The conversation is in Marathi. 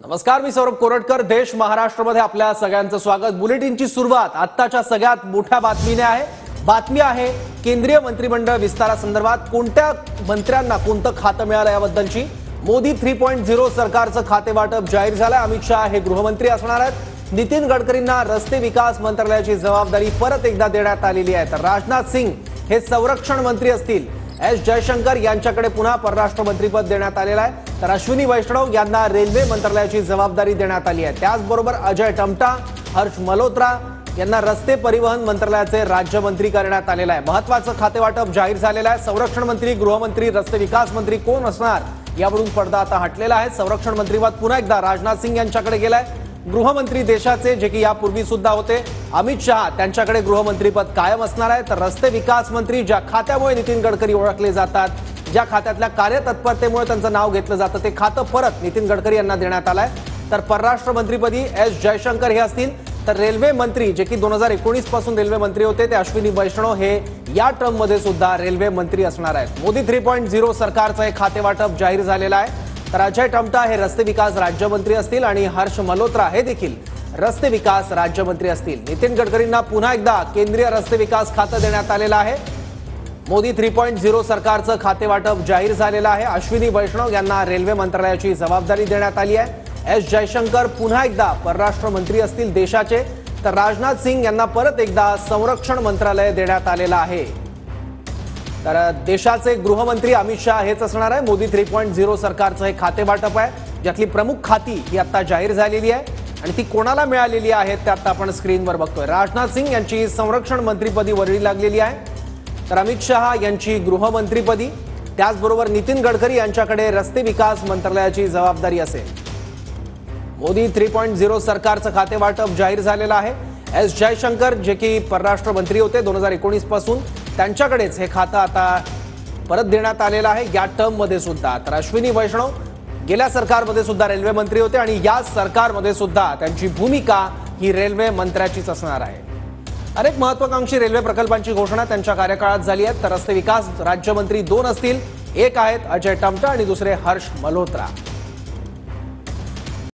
नमस्कार, मी सौरभ कोरटकर। देश महाराष्ट्रमध्ये आपल्या सगळ्यांचं स्वागत। बुलेटिनची सुरुवात आत्ताच्या सगळ्यात मोठ्या बातमीने आहे। बातमी आहे केंद्रीय मंत्रिमंडळ विस्तारासंदर्भात कोणत्या मंत्र्यांना कोणतं खातं मिळालं याबद्दलची। मोदी 3.0 सरकारचं खाते वाटप जाहीर झालं। अमित शाह हे गृहमंत्री असणार आहेत। नितीन गडकरींना रस्ते विकास मंत्रालयाची जबाबदारी परत एकदा देण्यात आलेली आहे। तर राजनाथ सिंग हे संरक्षण मंत्री असतील। एस जयशंकर यांच्याकडे पुन्हा परराष्ट्र मंत्रीपद देण्यात आलेलं आहे। तर अश्विनी वैष्णव यांना रेल्वे मंत्रालयाची जबाबदारी देण्यात आली आहे। त्याचबरोबर अजय टमटा, हर्ष मल्होत्रा यांना रस्ते परिवहन मंत्रालयाचे राज्यमंत्री करण्यात आलेलं आहे। महत्त्वाचं खातेवाटप जाहीर झालेलं आहे। संरक्षण मंत्री, गृहमंत्री, रस्ते विकास मंत्री कोण असणार यावरून पडदा आता हटलेला आहे। संरक्षण मंत्रीपद पुन्हा एकदा राजनाथ सिंग यांच्याकडे गेलंय। गृहमंत्री देशाचे जे की यापूर्वी सुद्धा होते अमित शाह त्यांच्याकडे गृहमंत्रीपद कायम असणार आहे। तर रस्ते विकास मंत्री ज्या खात्यामुळे नितीन गडकरी ओळखले जातात, ज्या खात्यातल्या कार्यतत्परतेमुळे त्यांचं नाव घेतलं जातं, ते खातं परत नितीन गडकरी यांना देण्यात आलंय। तर परराष्ट्र मंत्रीपदी एस जयशंकर हे असतील। तर रेल्वे मंत्री जे की 2019 पासून रेल्वे मंत्री होते ते अश्विनी वैष्णव हे या टर्म मध्ये सुद्धा रेल्वे मंत्री असणार आहेत। मोदी 3.0 सरकारचं हे खातेवाटप जाहीर झालेलं आहे। तर अजय टमटा हे रस्ते विकास राज्यमंत्री असतील आणि हर्ष मल्होत्रा हे देखील रस्ते विकास राज्यमंत्री असतील। नितीन गडकरींना पुन्हा एकदा केंद्रीय रस्ते विकास खातं देण्यात आलेलं आहे। मोदी 3.0 सरकारचं खातेवाटप जाहीर झालेलं आहे। अश्विनी वैष्णव यांना रेल्वे मंत्रालयाची जबाबदारी देण्यात आली आहे। एस जयशंकर पुन्हा एकदा परराष्ट्र मंत्री असतील देशाचे। तर राजनाथ सिंग यांना परत एकदा संरक्षण मंत्रालय देण्यात आलेलं आहे। तर देशाचे गृहमंत्री अमित शाह हेच असणार आहे। मोदी 3.0 सरकारचं हे खातेवाटप आहे, ज्यातली प्रमुख खाती ही आता जाहीर झालेली आहे आणि ती कोणाला मिळालेली आहेत ते आता आपण स्क्रीनवर बघतोय। राजनाथ सिंग यांची संरक्षण मंत्रीपदी वर्णी लागलेली आहे। तर अमित शाह यांची गृहमंत्रीपदी, त्याचबरोबर नितीन गडकरी यांच्याकडे रस्ते विकास मंत्रालयाची जबाबदारी असेल। मोदी 3.0 सरकारचं खातेवाटप जाहीर झालेलं आहे। एस जयशंकर जे की परराष्ट्र मंत्री होते 2019 पासून, त्यांच्याकडेच हे खातं आता परत देण्यात आलेलं आहे या टर्म मध्ये सुद्धा। तर अश्विनी वैष्णव गेल्या सरकारमध्ये सुद्धा रेल्वे मंत्री होते आणि या सरकारमध्ये सुद्धा त्यांची भूमिका ही रेल्वे मंत्र्याचीच असणार आहे। अनेक महत्त्वाकांक्षी रेल्वे प्रकल्पांची घोषणा त्यांच्या कार्यकाळात झाली आहे। तर रस्ते विकास राज्यमंत्री 2 असतील, एक आहेत अजय टमटा आणि दुसरे हर्ष मल्होत्रा।